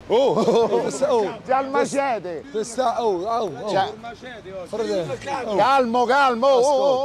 C'è al macete! Calmo, calmo!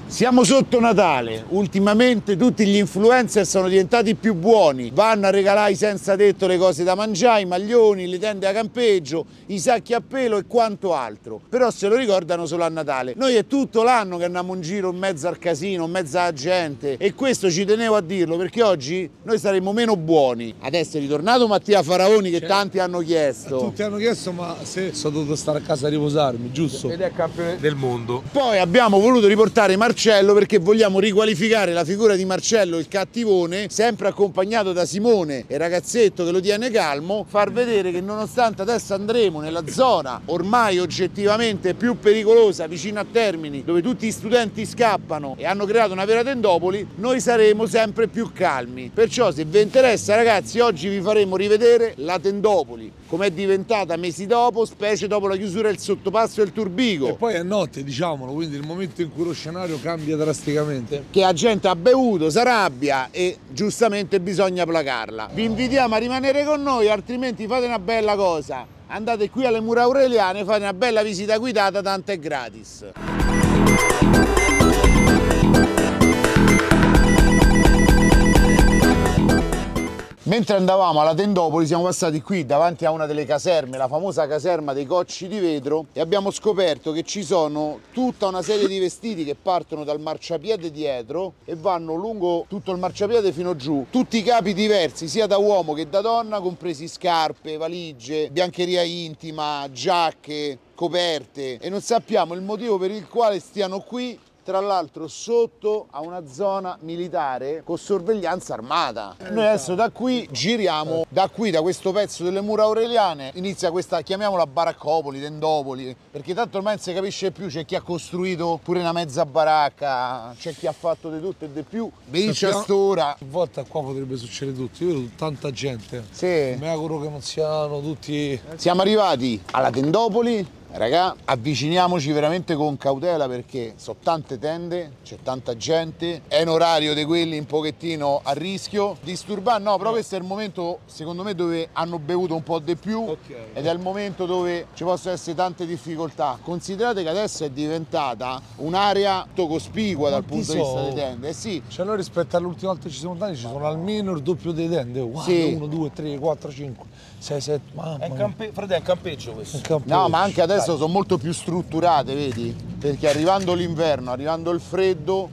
Siamo sotto Natale, ultimamente tutti gli influencer sono diventati più buoni, vanno a regalare senza tetto le cose da mangiare, i maglioni, le tende a campeggio, i sacchi a pelo e quanto altro, però se lo ricordano solo a Natale. Noi è tutto l'anno che andiamo in giro in mezzo al casino, in mezzo alla gente e questo ci tenevo a dirlo perché oggi noi saremo meno buoni. Adesso è ritornato Mattia Faraoni che tanti hanno chiesto. Tutti hanno chiesto ma se sono dovuto stare a casa a riposarmi, giusto? Ed è campione del mondo. Poi abbiamo voluto riportare Marcello perché vogliamo riqualificare la figura di Marcello il cattivone, sempre accompagnato da Simone e ragazzetto che lo tiene calmo, far vedere che nonostante adesso andremo nella zona ormai oggettivamente più pericolosa vicino a Termini, dove tutti gli studenti scappano e hanno creato una vera tendopoli, noi saremo sempre più calmi. Perciò se vi interessa ragazzi oggi vi faremo rivedere la tendopoli, com'è diventata mesi dopo, specie dopo la chiusura del sottopasso e il Turbigo. E poi è notte, diciamolo, quindi il momento in cui lo scenario cambia drasticamente. Che la gente ha bevuto, s'arrabbia e giustamente bisogna placarla. Vi invitiamo a rimanere con noi, altrimenti fate una bella cosa. Andate qui alle Mura Aureliane, fate una bella visita guidata, tanto è gratis. Mentre andavamo alla tendopoli siamo passati qui davanti a una delle caserme, la famosa caserma dei Cocci di Vetro, e abbiamo scoperto che ci sono tutta una serie di vestiti che partono dal marciapiede dietro e vanno lungo tutto il marciapiede fino giù, tutti i capi diversi sia da uomo che da donna, compresi scarpe, valigie, biancheria intima, giacche, coperte, e non sappiamo il motivo per il quale stiano qui. Tra l'altro sotto a una zona militare con sorveglianza armata. Noi adesso da qui giriamo, da questo pezzo delle Mura Aureliane, inizia questa, chiamiamola baraccopoli, tendopoli, perché tanto ormai non si capisce più, c'è chi ha costruito pure una mezza baracca, c'è chi ha fatto di tutto e di più. Vince a st'ora. A volte qua potrebbe succedere tutto, io vedo tanta gente. Sì. Mi auguro che non siano tutti... Siamo arrivati alla tendopoli. Raga, avviciniamoci veramente con cautela perché sono tante tende, c'è tanta gente, è un orario di quelli un pochettino a rischio. Disturbare no, però questo è il momento secondo me dove hanno bevuto un po' di più ed è il momento dove ci possono essere tante difficoltà. Considerate che adesso è diventata un'area cospicua dal punto di vista delle tende. Eh sì. Cioè noi rispetto all'ultima volta che ci siamo andati ci sono almeno il doppio delle tende. Guarda, sì. 1, 2, 3, 4, 5, 6, 7, mamma mia. Frate, è un campeggio questo. No, ma anche adesso sono molto più strutturate, vedi? Perché arrivando l'inverno, arrivando il freddo,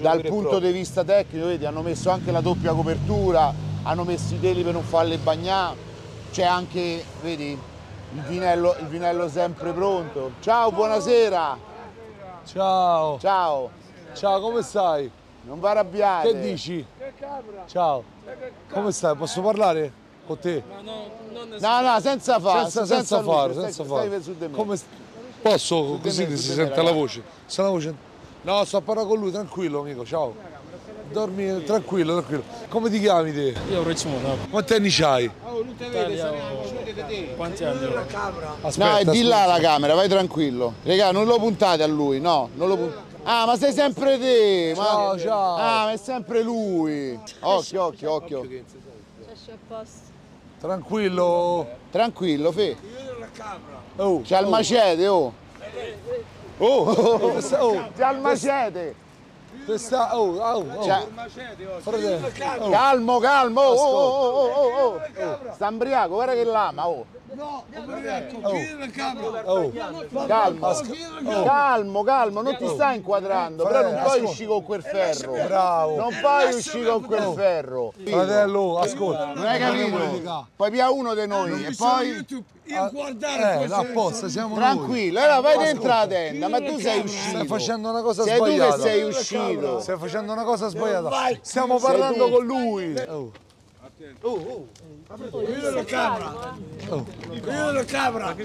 dal punto di vista tecnico, vedi, hanno messo anche la doppia copertura, hanno messo i teli per non farle bagnare, c'è anche, vedi, il vinello sempre pronto. Ciao, buonasera! Ciao! Ciao! Ciao, come stai? Non vi arrabbiate! Che dici? Ciao! Come stai? Posso parlare con te? No, senza fare, senza fare. Stai su di me. Come posso? Così si sente la voce. No, sto a parlare con lui, tranquillo amico, ciao. Dormi tranquillo. Come ti chiami te? Io Riccimuno. Quanti anni c'hai? Quanti anni ho? Aspetta, no, è di là la camera, vai tranquillo. Regà, non lo puntate a lui, no, non lo puntate. Ah, ma sei sempre te! Ciao! Ah, ma è sempre lui! Occhio! Tranquillo! Tranquillo, Fe! C'ha il macete, oh! C'ha il macete! Calmo! Sta imbriaco, guarda che lama, oh! Calmo, non ti stai inquadrando, però non puoi uscire con quel ferro. Bravo. Non puoi uscire con quel ferro. Fratello, ascolta. Non hai capito? Poi via uno di noi e poi... Io guardare apposta, siamo tranquillo, allora vai dentro la tenda, ma tu sei uscito. Stai facendo una cosa sbagliata. sbagliata. Tu che sei uscito. Stai facendo una cosa sbagliata. Stiamo parlando con lui. Chiudo la camera. Chiudo la camera. Si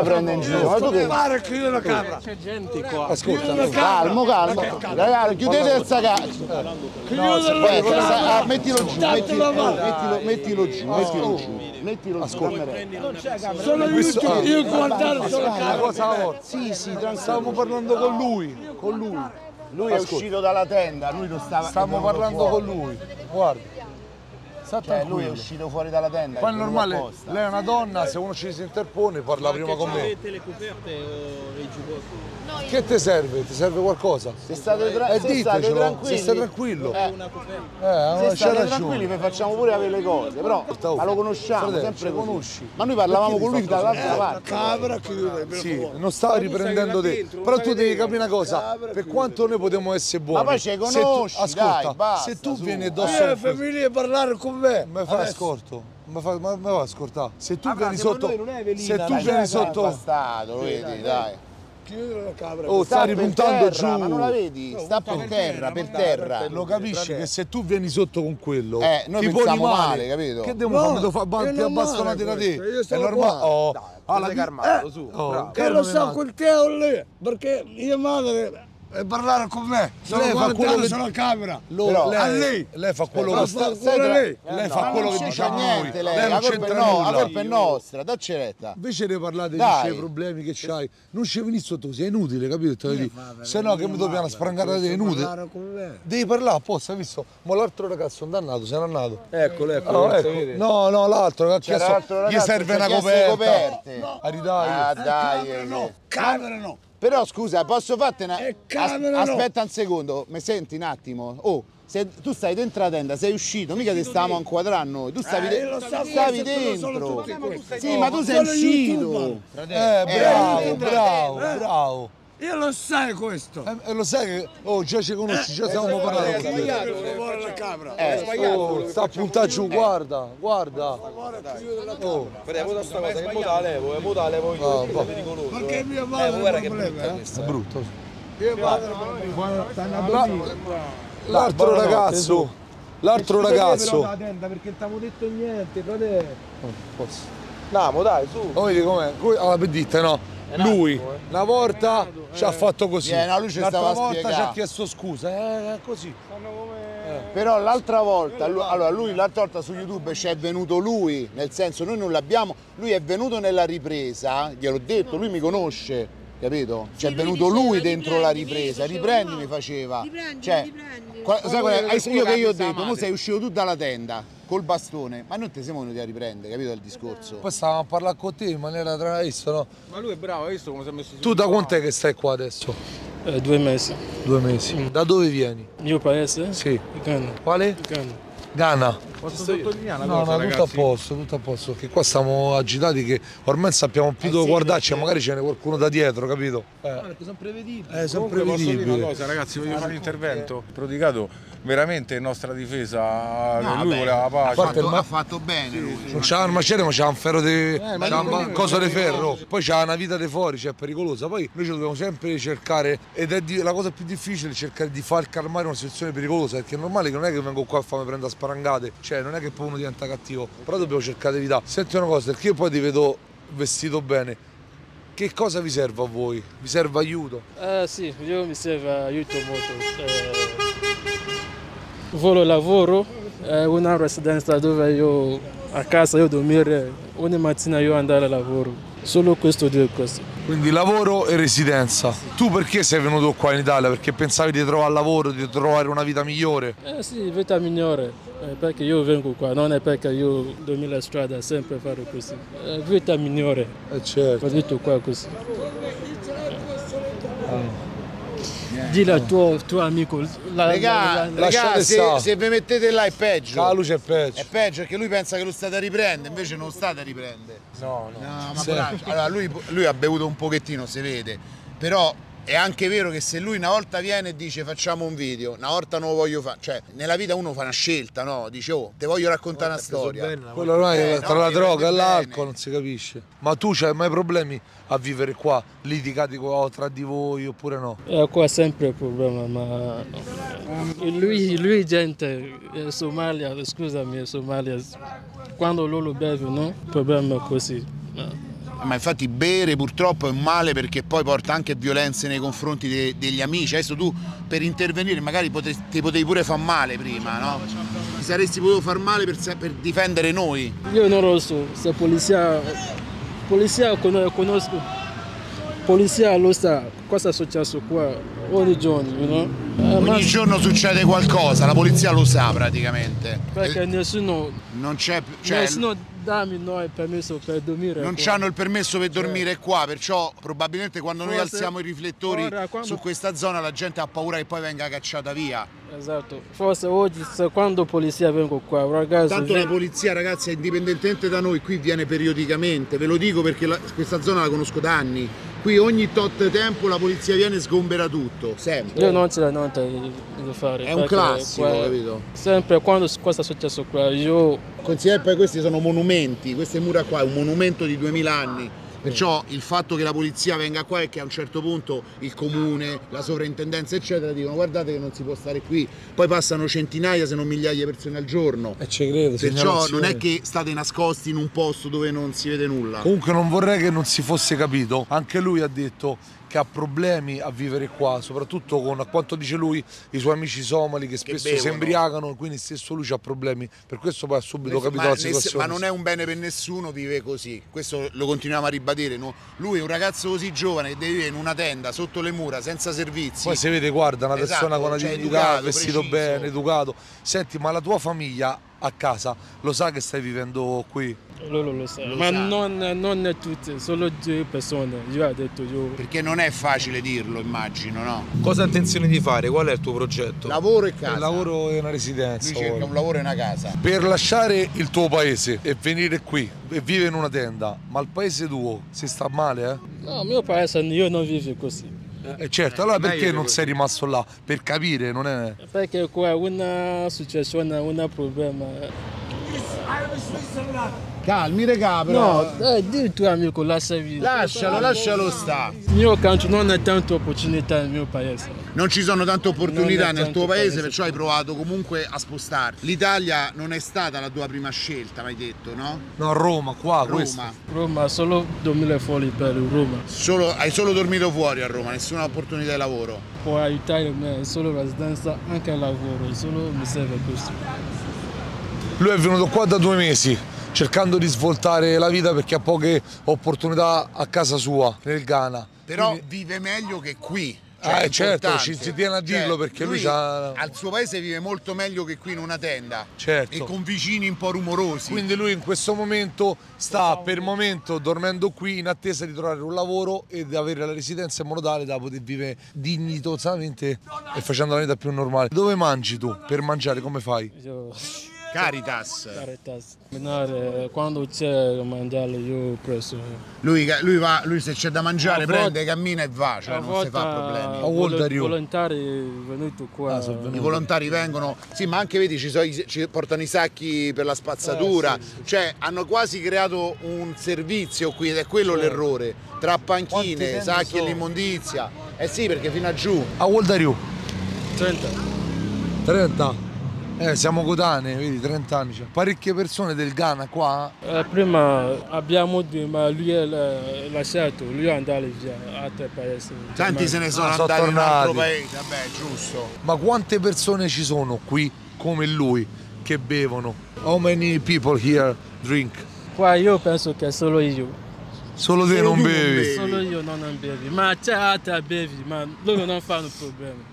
prende in giro. Ma tu che fare? Chiudo la camera. C'è gente qua. Ascolta, calmo. Ragazzi, chiudete questa casa. Mettilo giù. Ascolta. Sono io guardare solo la cosa alla volta. Sì, Stavamo parlando con lui. Lui è uscito dalla tenda, lui non stava... Stiamo parlando con lui, guarda. Cioè, lui è uscito fuori dalla tenda. Poi è normale, lei è una donna, se uno ci si interpone parla prima con me. Avete le coperte o i giubbotti? Che ti serve? Ti serve qualcosa? Se state tranquilli. Se stai tranquillo. Una coperta. Se c'è state ragione. tranquilli vi facciamo pure avere le cose, però ma lo conosciamo, Fratello, sempre ci così. conosci. Ma noi parlavamo con lui dall'altra parte. Cabra chiude, per Sì, favore. non stava riprendendo te. Però tu devi capire una cosa, per quanto noi potremmo essere buoni. Ma poi ci conosci, ascolta, dai, basta, se tu su. vieni Io addosso e famiglia parlare con me. mi fai ascolto. Mi fa ascoltare. Se tu vieni secondo sotto. noi non è Evelina, Se tu dai, vieni sotto. Bastato, lo vedi, dai. Chiudere la cabra. Oh, sta ripuntando giù. Ma non la vedi? Sta per terra, per terra. Lo capisci che se tu vieni sotto con quello, noi ti pensiamo poni male, capito? Che devo fare? Più abbastonati da te. Io È sono normale. qua. Oh, Alla calmato, su. Che lo sa quel teo lì, perché mia madre e parlare con me. Sono Lei fa quello che sulla camera. Però, a lei. Lei fa quello Però che sta sta. ancora lei. Lei fa quello che non diciamo c'è noi. niente, lei. Lei La non colpa c'entra è no, la nulla. colpa è nostra, dacci retta. Invece di parlare dei Dai. problemi che c'hai, non ci venire sotto così, è inutile, capito? Te lo dico. Se no che mi dobbiamo sprangare da te, è inutile. Parlare con me. Devi parlare apposta, hai visto? Ma l'altro ragazzo è un dannato, se n'è andato. Eccolo, Oh, ecco. No, l'altro che ha C'era chiesto, l'altro gli ragazzo serve che una ha chiesto le coperta. coperte. A ridai. Ah, dai. Camera no. Però scusa, posso farti una... camera no. Aspetta un secondo, mi senti un attimo? Oh, tu stai dentro la tenda, sei uscito, mica ti stavamo a inquadrare noi, tu stavi, lo so, stavi questo sono dentro. tutti questi. Sì, ma tu sei Sono uscito. YouTuber. Bravo. Io lo sai questo. E lo sai che già ci conosci, già stiamo parlando con te. Per favore la camera. Sta a puntare giù, guarda. Oh. Vediamo sta cosa, che mo la levo io, è pericoloso. Perché mia madre Guarda che non brutta voleva, questa. È brutto. Mia madre non voleva. L'altro ragazzo. L'altro ragazzo. Perché non t'avevo detto niente, fratello. Andiamo, dai, su. Oh, vedi com'è? Allora, per dite, no? Lui una volta ci ha fatto così, no, lui ci l'altra stava a volta ci spiegare. ha chiesto scusa, è così. Però l'altra volta, lui l'altra volta su YouTube ci è venuto lui, nel senso noi non l'abbiamo, lui è venuto nella ripresa, gliel'ho detto, lui mi conosce, capito? C'è venuto lui dentro la ripresa, riprendi mi faceva. Cioè, sai qual è? Io che io ho detto, tu sei uscito tu dalla tenda col bastone, ma noi te siamo venuti a riprendere, capito il discorso? Poi stavamo a parlare con te in maniera traista, no? Ma lui è bravo, hai visto come si è messo su? Tu da quant'è che stai qua adesso? 2 mesi. 2 mesi. Da dove vieni? Mio paese? Sì. Ghana. Quale? Ghana. Ghana. Posso sottolineare una No, cosa, no, ragazzi? tutto a posto, che qua stiamo agitati che ormai sappiamo più dove guardarci e magari ce n'è qualcuno da dietro, capito? Perché sono prevedibili. Sono Comunque posso dire una prevedibili. cosa, ragazzi, voglio fare un intervento. Prodigato veramente in nostra difesa, che lui voleva pace. Ha fatto bene lui. Non c'ha un macello, ma c'ha un ferro di cosa di ferro. Poi c'ha una vita di fuori, cioè è pericolosa. Poi noi ci dobbiamo sempre cercare, ed è la cosa più difficile, cercare di far calmare una situazione pericolosa, perché è normale che non è che vengo qua a farmi prendere a sparangate, cioè non è che poi uno diventa cattivo, però dobbiamo cercare di evitare. Senti una cosa, perché io poi ti vedo vestito bene. Che cosa vi serve a voi? Vi serve aiuto? Sì, io mi serve aiuto molto. Volo lavoro, una residenza dove io a casa io dormire, ogni mattina io andare a lavoro. Solo questo due cose. Quindi lavoro e residenza. Tu perché sei venuto qua in Italia? Perché pensavi di trovare lavoro, di trovare una vita migliore? Sì, vita migliore, perché io vengo qua, non è perché io dormo la strada sempre fare così. Vita migliore, Certo. ho detto qua così. Dile al tuo amico. lasciate stare. Se vi mettete là è peggio. La luce è peggio. È peggio perché lui pensa che lo state a riprendere, invece non state a riprendere. No. Ma bravo. Allora lui ha bevuto un pochettino, si vede, però è anche vero che se lui una volta viene e dice facciamo un video, una volta non lo voglio fare, cioè nella vita uno fa una scelta, no? Dice oh, te voglio raccontare una storia. Quello ormai tra la mi droga e prende l'alcol bene. non si capisce. Ma tu c'hai mai problemi a vivere qua? Litigati tra di voi oppure no? Qua è sempre il problema, ma lui gente in Somalia, scusami, in Somalia, quando loro bevono, no? Il problema è così. Ma infatti bere purtroppo è un male perché poi porta anche violenze nei confronti degli amici. Adesso tu per intervenire magari ti potevi pure far male prima, no? Ti saresti potuto far male per difendere noi. Io non lo so, se polizia conosco. polizia lo sa cosa è successo qua ogni giorno, you know? Ogni giorno succede qualcosa, la polizia lo sa praticamente. Perché nessuno dammi noi il permesso per dormire. Non hanno il permesso per dormire qua, perciò probabilmente quando noi alziamo i riflettori su questa zona la gente ha paura che poi venga cacciata via. Esatto, forse oggi quando la polizia vengo qua, ragazzi. Tanto la polizia, ragazzi, indipendentemente da noi, qui viene periodicamente, ve lo dico perché questa zona la conosco da anni. Qui ogni tot tempo la polizia viene e sgombera tutto, sempre. Io non ce l'ho niente da fare. È un classico, qua, capito? Sempre quando cosa è successo qua, io... Considera poi questi sono monumenti, queste mura qua è un monumento di 2000 anni. Perciò il fatto che la polizia venga qua è che a un certo punto il comune, la sovrintendenza eccetera dicono guardate che non si può stare qui, poi passano centinaia se non migliaia di persone al giorno e ci credo, perciò non è che state nascosti in un posto dove non si vede nulla. Comunque non vorrei che non si fosse capito, anche lui ha detto che ha problemi a vivere qua, soprattutto con, a quanto dice lui, i suoi amici somali che spesso si embriagano, quindi stesso lui ha problemi, per questo poi ha subito capito la situazione. Ma non è un bene per nessuno vive così, questo lo continuiamo a ribadire, no? Lui è un ragazzo così giovane che deve vivere in una tenda, sotto le mura, senza servizi. Poi si vede, guarda, una persona con una dignità, vestito bene, educato. Senti, ma la tua famiglia a casa lo sa che stai vivendo qui? Loro lo sa, ma non tutte, solo 2 persone, io ho detto io. Perché non è facile dirlo, immagino, no? Cosa hai intenzione di fare? Qual è il tuo progetto? Lavoro e casa. Il lavoro e una residenza. Lui cerca un lavoro e una casa. Per lasciare il tuo paese e venire qui e vivere in una tenda, ma il paese tuo si sta male, eh? No, il mio paese io non vivo così. Certo, allora perché non sei rimasto là? Per capire, non è... Perché qua è una situazione, un problema. Calmi regà però. No, di tuo amico, lascialo sta. Il mio country non ha tante opportunità nel mio paese. Non ci sono tante opportunità nel tuo paese, perciò hai provato comunque a spostarti. L'Italia non è stata la tua prima scelta, mi hai detto, no? No, Roma, qua, questo. Roma, solo dormire fuori per Roma. Hai solo dormito fuori a Roma, nessuna opportunità di lavoro? Può aiutare me, solo residenza, anche il lavoro, solo mi serve questo. Lui è venuto qua da 2 mesi, cercando di svoltare la vita perché ha poche opportunità a casa sua, nel Ghana. Però quindi... vive meglio che qui. Certo, ci tiene a dirlo perché lui c'ha... al suo paese vive molto meglio che qui in una tenda. Certo. E con vicini un po' rumorosi. Quindi lui in questo momento sta per momento dormendo qui in attesa di trovare un lavoro e di avere la residenza in modo tale da poter vivere dignitosamente e facendo la vita più normale. Dove mangi tu? Per mangiare come fai? Caritas. Quando c'è da mangiare io preso. Lui se c'è da mangiare prende, cammina e va, cioè non si fa problemi. I volontari venuti qua. I volontari vengono, sì, ma anche vedi ci portano i sacchi per la spazzatura, cioè hanno quasi creato un servizio qui ed è quello l'errore, tra panchine, sacchi e l'immondizia. Eh sì, perché fino a giù. How old are you? 30. 30? Siamo coetanei, vedi, 30 anni. Cioè. Parecchie persone del Ghana qua. Prima abbiamo detto, ma lui è lasciato, lui è andato via a altri paesi. Tanti se ne sono andati in un altro paese, vabbè, giusto. Ma quante persone ci sono qui, come lui, che bevono? How many people here drink? Qua io penso che solo io. Solo te non bevi? Solo io non bevi, ma c'è altri a bevi, ma loro non fanno problemi.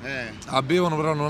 Bevono però non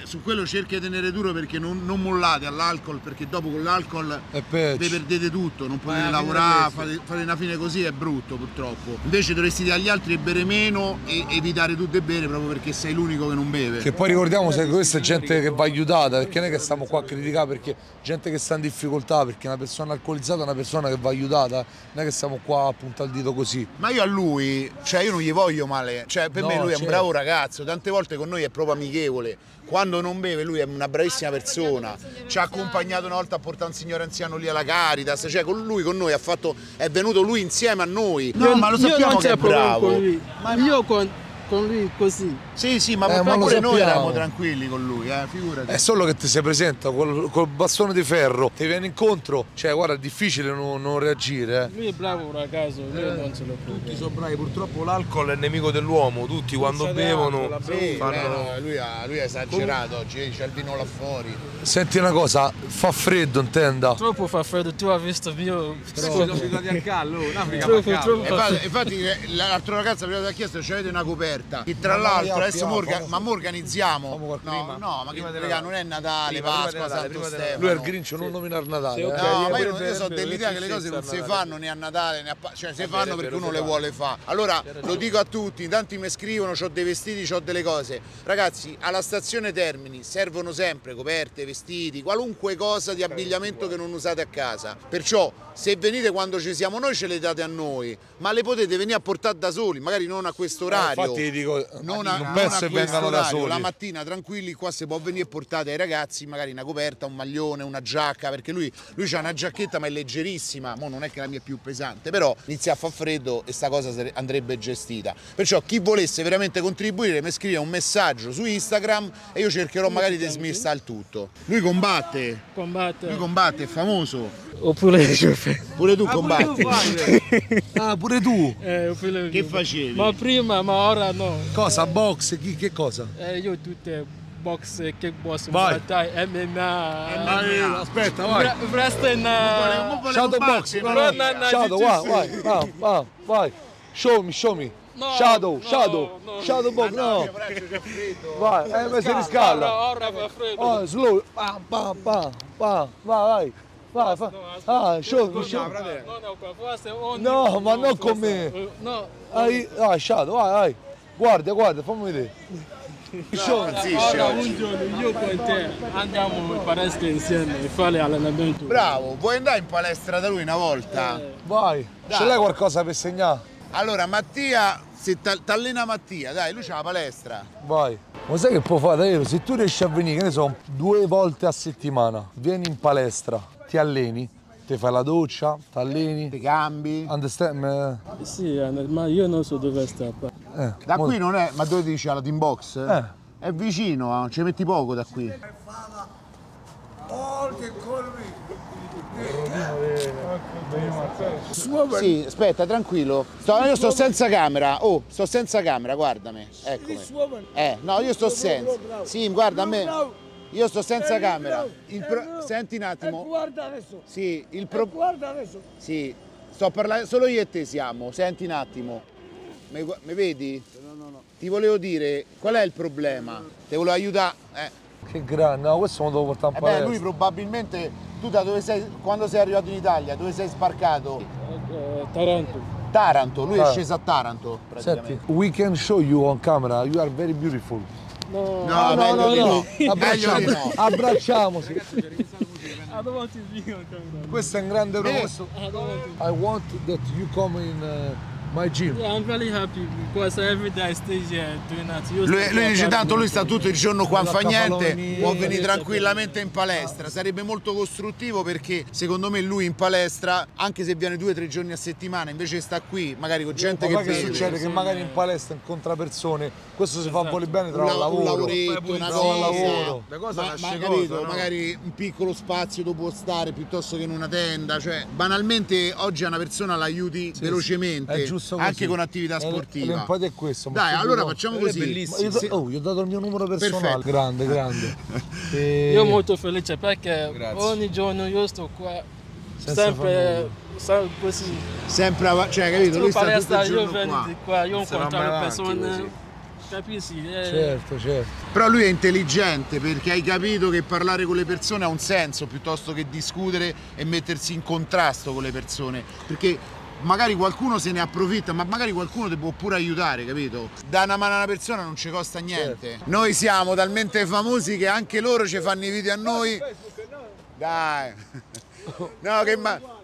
su quello cerca di tenere duro perché non mollate all'alcol, perché dopo con l'alcol vi perdete tutto, non potete lavorare, fate una fine così è brutto purtroppo. Invece dovresti dire agli altri di bere meno e evitare tu di bere proprio perché sei l'unico che non beve. Che poi ricordiamo che questa è gente che va aiutata, perché non è che stiamo qua a criticare, perché gente che sta in difficoltà, perché una persona alcolizzata è una persona che va aiutata, non è che stiamo qua punta il dito così. Ma io a lui, cioè io non gli voglio male, cioè per me lui è un bravo ragazzo, tante volte con noi è proprio amichevole, quando non beve lui è una bravissima persona, ci ha accompagnato una volta a portare un signore anziano lì alla Caritas, cioè con noi è venuto lui insieme a noi. No, ma lo sappiamo che è bravo. Ma io con lui così. Sì, ma ma lo pure noi sappiamo. eravamo tranquilli con lui, figurati. È solo che ti si presenta col bastone di ferro, ti viene incontro, cioè guarda è difficile non reagire. Lui è bravo ragazzo, lui non ce lo può. Tutti sono bravi, purtroppo l'alcol è il nemico dell'uomo, tutti quando bevono Sì, fanno... lui ha esagerato oggi, c'è il vino là fuori. Senti una cosa, fa freddo intenda. Troppo fa freddo, tu hai visto il mio... Sono abituati al caldo, in Africa Troppo, fa caldo. troppo. Infatti l'altro ragazzo prima ti ha chiesto se avete una coperta. Che tra l'altro adesso ma organizziamo. No, ma che raga, non è Natale, Pasqua, Santo Stefano. Lui è il Grinch, non nominare Natale. No, ma io so dell'idea che le cose non si fanno né a Natale né a cioè si fanno perché uno le vuole fare. Allora lo dico a tutti, tanti mi scrivono, ho dei vestiti, ho delle cose. Ragazzi, alla stazione Termini servono sempre coperte, vestiti, qualunque cosa di abbigliamento che non usate a casa. Perciò se venite quando ci siamo noi ce le date a noi, ma le potete venire a portare da soli, magari non a questo orario. Infatti dico, non penso che vengano da soli. La mattina tranquilli qua si può venire e portate ai ragazzi magari una coperta, un maglione, una giacca, perché lui ha una giacchetta ma è leggerissima, mo non è che la mia è più pesante, però inizia a far freddo e sta cosa andrebbe gestita. Perciò chi volesse veramente contribuire mi scrive un messaggio su Instagram e io cercherò magari di smirstare il tutto. Lui combatte, è famoso. Oppure Pure tu combatti. Ah, pure tu? Che facevi? Ma prima, ma ora no. Cosa? Box? Che cosa? Io tutte box, kickbox, Vai. Muay Thai, MMA. Aspetta, vai. Wrestling. Shadow box. Shadow, vai. Show me. No, Shadow box, no. Vai, ma si riscalda. Ora fa freddo. Oh, slow. Vai. Show me. No, ma non con me. No. Shadow, vai. Guarda, fammi vedere. Ora un giorno io con te andiamo in palestra insieme e fare allenamento. Bravo, vuoi andare in palestra da lui una volta? Vai. Dai. Ce l'hai qualcosa per segnare? Allora Mattia, se t'allena Mattia, dai, lui c'ha la palestra. Vai. Ma sai che può fare davvero? Se tu riesci a venire, che ne so, 2 volte a settimana, vieni in palestra, ti alleni, ti fai la doccia, ti alleni, Ti cambi. understand? Sì, ma io non so dove sta. Da qui non è, ma dove dici alla team box? È vicino, ci metti poco da qui. Sì, aspetta, tranquillo. Io sto senza camera. Oh, sto senza camera, guardami. Eccomi. No, io sto senza. Sì, guarda a me. Io sto senza camera. Senti un attimo. Guarda adesso. Sì, Guarda adesso. Sì, sto parlando, solo io e te siamo. Senti un attimo. Mi vedi? No. Ti volevo dire, qual è il problema? Ti volevo aiutare. Che grande, no, questo me lo devo portare in palestra. Lui probabilmente, tu da dove sei, quando sei arrivato in Italia, dove sei sbarcato? Taranto, lui è sceso a Taranto. Senti, we can show you on camera, you are very beautiful. No. Abbracciamoci. I don't want to be on camera. Questo è un grande rosso. I want that you come in my gym. Yeah, I'm very happy because every day I stay here doing that. Lui dice tanto, lui sta tutto il giorno qua, non fa niente, palloni, può venire tranquillamente in palestra. Sarebbe molto costruttivo perché secondo me lui in palestra, anche se viene 2 o 3 giorni a settimana, invece sta qui, magari con gente Ma che che vede. succede? Che magari in palestra incontra persone, questo si fa voler bene tra Un un lavoro. lavoretto, una Trova un cosa. lavoro. Le cose Ma nasce capito, cosa, no? magari un piccolo spazio dove può stare piuttosto che in una tenda, cioè banalmente oggi a una persona l'aiuti velocemente, è giusto così. anche con attività sportiva. L'empatia è questo. Dai, allora facciamo così. bellissimo. Gli ho dato il mio numero personale. Perfetto. Grande. Io molto felice perché Grazie. ogni giorno io sto qua Senza sempre così. Sempre cioè, capito? Lui sta tutto Palestra, il io giorno vengo qua. di qua, io Non se va incontro mai le avanti persone. così. Capisci? Certo. Però lui è intelligente perché hai capito che parlare con le persone ha un senso piuttosto che discutere e mettersi in contrasto con le persone. Perché magari qualcuno se ne approfitta, ma magari qualcuno ti può pure aiutare, capito? Dare una mano a una persona non ci costa niente. Certo. Noi siamo talmente famosi che anche loro ci fanno i video a noi. Dai. No,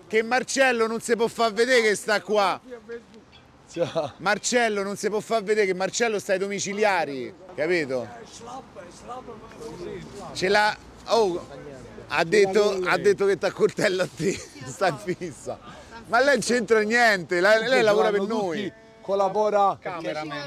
che Marcello non si può far vedere che sta qua. Marcello non si può far vedere che Marcello sta ai domiciliari, capito? Ce l'ha. Oh, ha detto che t'accoltella a te, sta in fissa. Ma lei non c'entra niente, lei lavora per noi. con la pora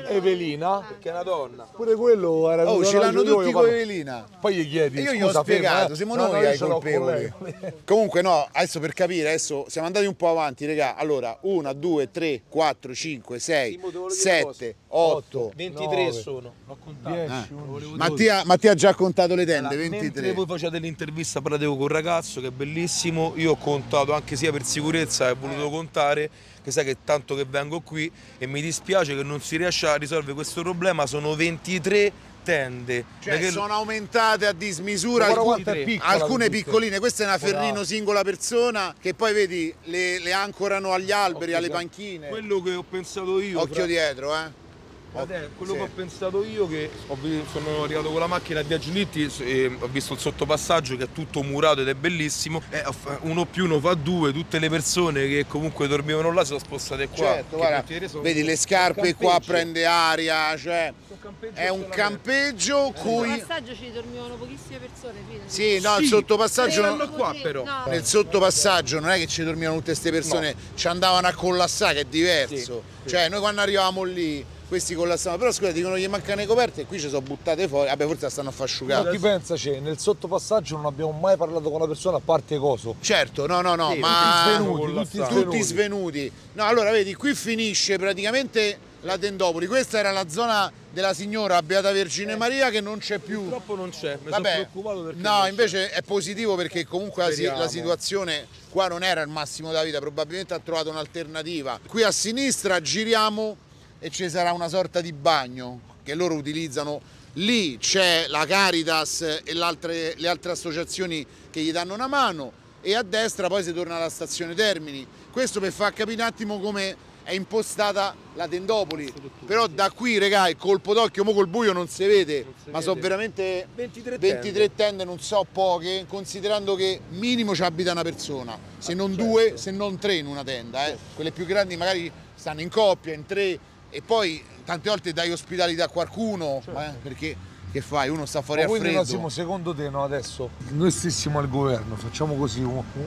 Evelina, che è una donna. pure quello era Oh, ce l'hanno tutti con Evelina. Poi gli chiedi, E io gli ho scusa, spiegato, ferma, siamo No, noi io ai ce l'ho con colpevoli. lei. Comunque no, adesso per capire, adesso siamo andati un po' avanti, regà. Allora, 1, 2, 3, 4, 5, 6, 7, 8. 23 sono, l'ho contato. 10, Mattia ha già contato le tende, Mentre 23. voi facevate l'intervista parlatevo con un ragazzo che è bellissimo, io ho contato anche sia per sicurezza, ho voluto contare, che sai che tanto che vengo qui e mi dispiace che non si riesce a risolvere questo problema, sono 23 tende. Cioè Perché sono aumentate a dismisura, Guarda quanto è piccola alcune tutte. piccoline, questa è una Ferrino singola persona che poi vedi le ancorano agli alberi, alle panchine. quello che ho pensato io, Occhio dietro, quello che ho pensato io, che sono arrivato con la macchina di Agilitti e ho visto il sottopassaggio che è tutto murato ed è bellissimo, uno più uno fa due, tutte le persone che comunque dormivano là si sono spostate qua. Certo, guarda, vedi le scarpe qua prende aria, cioè è un campeggio cui... Nel passaggio ci dormivano pochissime persone. Sì, no, il sottopassaggio erano qua però. No. nel sottopassaggio non è che ci dormivano tutte queste persone, ci andavano a collassare, che è diverso. Cioè noi quando arrivavamo lì questi collassavano, però scusa, dicono gli mancano le coperte e qui ci sono buttate fuori, vabbè forse la stanno a far asciugare. Ma chi pensa c'è? Nel sottopassaggio non abbiamo mai parlato con una persona a parte coso. Certo, no, Sì, ma tutti svenuti. No, allora vedi, qui finisce praticamente la tendopoli, questa era la zona della signora Beata Vergine Maria che non c'è più. Purtroppo non c'è, mi sono Vabbè, preoccupato perché no, non invece è positivo perché comunque la Speriamo. situazione qua non era il massimo della vita, probabilmente ha trovato un'alternativa. Qui a sinistra giriamo e ci sarà una sorta di bagno che loro utilizzano. Lì c'è la Caritas e le altre associazioni che gli danno una mano e a destra poi si torna alla stazione Termini. Questo per far capire un attimo come è impostata la tendopoli, però da qui regà il colpo d'occhio, mo col buio non si vede, ma sono veramente 23 tende, non so poche, considerando che minimo ci abita una persona, se non due, se non tre in una tenda, quelle più grandi magari stanno in coppia, in tre, e poi tante volte dai ospitalità a qualcuno, perché che fai? Uno sta fuori Ma a quindi freddo. Massimo, secondo te, no, adesso noi stessimo al governo, facciamo così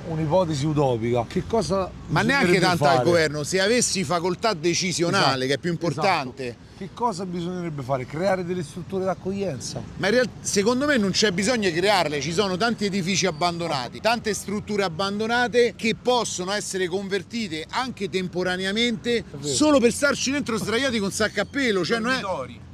un'ipotesi utopica, che cosa Ma neanche bisognerebbe tanto fare? al governo, se avessi facoltà decisionale, Esatto, che è più importante. esatto. Che cosa bisognerebbe fare? Creare delle strutture d'accoglienza? Ma in realtà secondo me non c'è bisogno di crearle, ci sono tanti edifici abbandonati, tante strutture abbandonate che possono essere convertite anche temporaneamente solo per starci dentro sdraiati con sacco a pelo, cioè non è...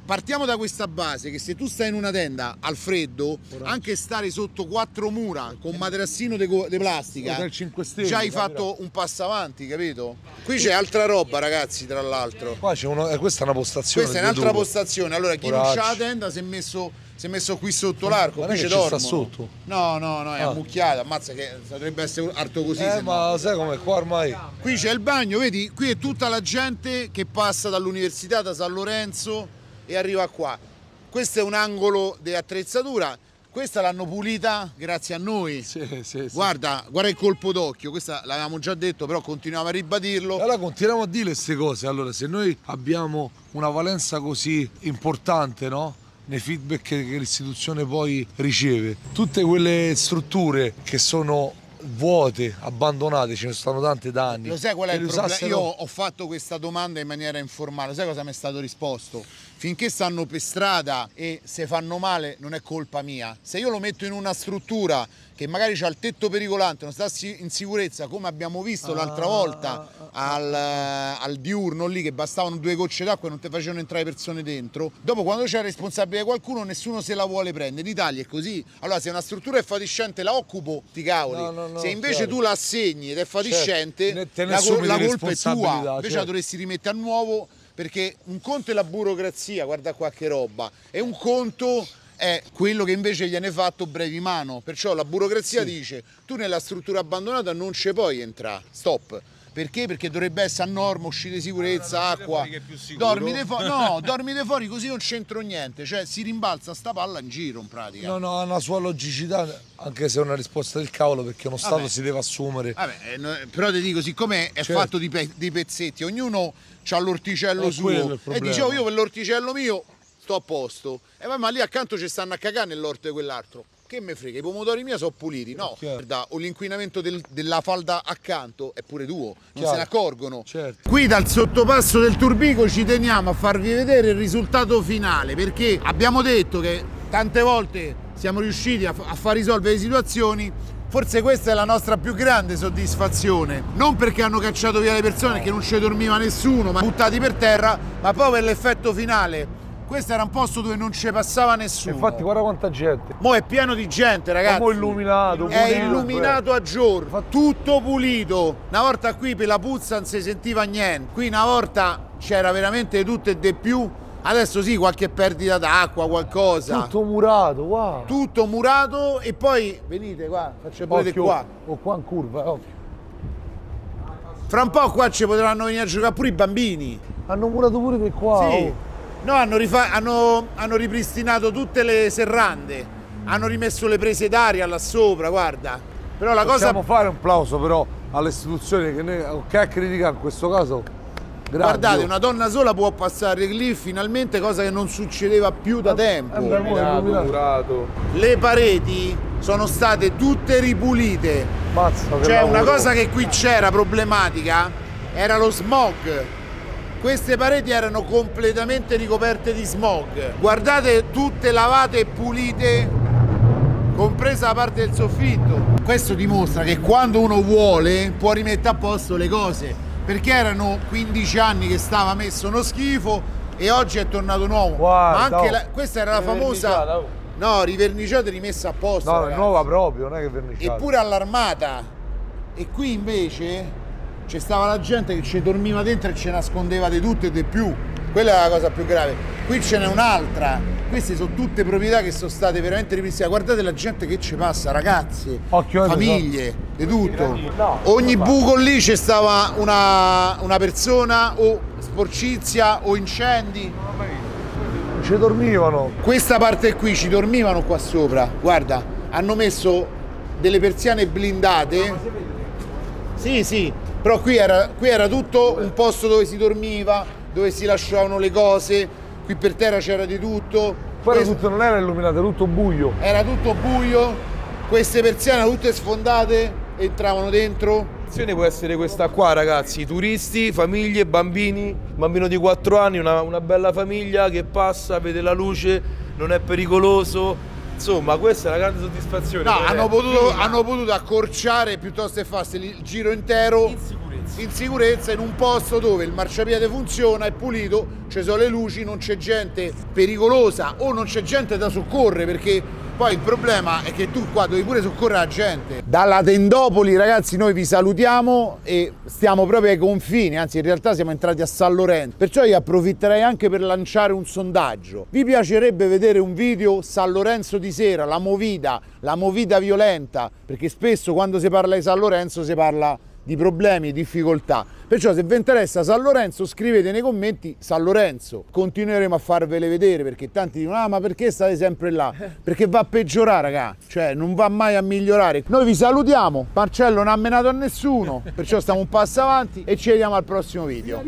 Partiamo da questa base che se tu stai in una tenda al freddo, anche stare sotto 4 mura con materassino di plastica, Hotel 5 Stelle, già hai capirà. fatto un passo avanti, capito? Qui c'è altra roba ragazzi, tra l'altro. Qua c'è questa è una postazione. Questa è un'altra postazione, allora chi non Poracci. c'ha la tenda si è messo qui sotto l'arco, Ma qui non è ci che ci sta dormono. sotto? No, è ammucchiata, ammazza che dovrebbe essere alto così. se no. Ma sai com'è qua ormai? Qui c'è il bagno, vedi? Qui è tutta la gente che passa dall'università da San Lorenzo e arriva qua. Questo è un angolo di attrezzatura, questa l'hanno pulita grazie a noi. Sì. Guarda il colpo d'occhio, questa l'avevamo già detto, però continuiamo a ribadirlo. Allora continuiamo a dire queste cose. Allora, se noi abbiamo una valenza così importante, no? Nei feedback che l'istituzione poi riceve, tutte quelle strutture che sono vuote, abbandonate, ce ne stanno tante da anni. Lo sai qual è che il le problema? usassero- Io ho fatto questa domanda in maniera informale, sai cosa mi è stato risposto? Finché stanno per strada e se fanno male non è colpa mia. Se io lo metto in una struttura che magari c'ha il tetto pericolante, non sta in sicurezza, come abbiamo visto l'altra volta al diurno lì che bastavano 2 gocce d'acqua e non ti facevano entrare persone dentro, dopo quando c'è la responsabilità di qualcuno nessuno se la vuole prendere. In Italia è così. Allora se una struttura è fatiscente la occupo, ti cavoli. No, se invece chiaro. tu la assegni ed è fatiscente, Certo, te ne la assumi colpa le è tua, responsabilità, invece certo. la dovresti rimettere a nuovo, perché un conto è la burocrazia, guarda qua che roba, e un conto è quello che invece viene fatto brevi mano. Perciò la burocrazia dice tu nella struttura abbandonata non ci puoi entrare, stop. Perché? Perché dovrebbe essere a norma, uscire di sicurezza, acqua. Dormite fuori così non c'entro niente, cioè si rimbalza sta palla in giro in pratica. No, ha una sua logicità, anche se è una risposta del cavolo, perché uno Stato si deve assumere. Vabbè, però ti dico, siccome è Certo. fatto di pezzetti, ognuno ha l'orticello È quello suo il e problema. dicevo io per l'orticello mio sto a posto, ma lì accanto ci stanno a cagare nell'orto di quell'altro. che me frega, i pomodori miei sono puliti, no, guarda, o l'inquinamento della falda accanto è pure tuo, non se ne accorgono. Certo. Qui dal sottopasso del Turbico ci teniamo a farvi vedere il risultato finale, perché abbiamo detto che tante volte siamo riusciti a far risolvere le situazioni. Forse questa è la nostra più grande soddisfazione, non perché hanno cacciato via le persone, che non ci dormiva nessuno, ma buttati per terra, ma poi per l'effetto finale. Questo era un posto dove non ci passava nessuno. Infatti guarda quanta gente. Mo' è pieno di gente, ragazzi. Mo' illuminato. È illuminato a giorno, tutto pulito. Una volta qui per la puzza non si sentiva niente. Qui una volta c'era veramente tutto e di più. Adesso sì, qualche perdita d'acqua, qualcosa. Tutto murato, wow. Tutto murato e poi, venite qua, faccio vedere qua. O qua in curva, occhio. Fra un po' qua ci potranno venire a giocare pure i bambini. Hanno murato pure che qua. Sì. Oh. No, hanno ripristinato tutte le serrande. Hanno rimesso le prese d'aria là sopra, guarda. Però la Possiamo cosa... fare un plauso però alle istituzioni che ha criticato in questo caso. Guardate, una donna sola può passare lì finalmente, cosa che non succedeva più da tempo. Murato. Le pareti sono state tutte ripulite. Mazza, cioè una cosa che qui c'era problematica era lo smog. Queste pareti erano completamente ricoperte di smog. Guardate, tutte lavate e pulite, compresa la parte del soffitto. Questo dimostra che quando uno vuole può rimettere a posto le cose. Perché erano 15 anni che stava messo uno schifo e oggi è tornato nuovo. Guarda, ma anche questa era la famosa... No, riverniciata e rimessa a posto. No, ragazzi. è nuova proprio, non è che verniciata. Eppure allarmata. E qui invece c'è stava la gente che ci dormiva dentro e ci nascondeva di tutto e di più. Quella è la cosa più grave. Qui ce n'è un'altra. Queste sono tutte proprietà che sono state veramente ripristinate. Guardate la gente che ci passa, ragazzi, famiglie, di tutto. Ogni buco lì c'è stava una persona o sporcizia o incendi. Ci dormivano. Questa parte qui ci dormivano qua sopra. Guarda, hanno messo delle persiane blindate. Sì, sì, però qui era tutto un posto dove si dormiva, dove si lasciavano le cose. Qui per terra c'era di tutto. Poi tutto non era illuminato, era tutto buio. Era tutto buio. Queste persiane tutte sfondate, entravano dentro. L'azione può essere questa qua, ragazzi: turisti, famiglie, bambini, bambino di 4 anni, una bella famiglia che passa, vede la luce, non è pericoloso. Insomma, questa è la grande soddisfazione. No, hanno potuto accorciare piuttosto che farsi il giro intero in sicurezza in un posto dove il marciapiede funziona, è pulito, ci sono le luci, non c'è gente pericolosa o non c'è gente da soccorrere, perché poi il problema è che tu qua devi pure soccorrere la gente. Dalla Tendopoli, ragazzi, noi vi salutiamo e stiamo proprio ai confini, anzi in realtà siamo entrati a San Lorenzo, perciò io approfitterei anche per lanciare un sondaggio. Vi piacerebbe vedere un video San Lorenzo di sera, la movida violenta? Perché spesso quando si parla di San Lorenzo si parla di problemi e difficoltà. Perciò se vi interessa San Lorenzo scrivete nei commenti San Lorenzo, continueremo a farvele vedere, perché tanti dicono ah ma perché state sempre là? Perché va a peggiorare, raga, cioè non va mai a migliorare. Noi vi salutiamo, Marcello non ha menato a nessuno, perciò stiamo un passo avanti e ci vediamo al prossimo video.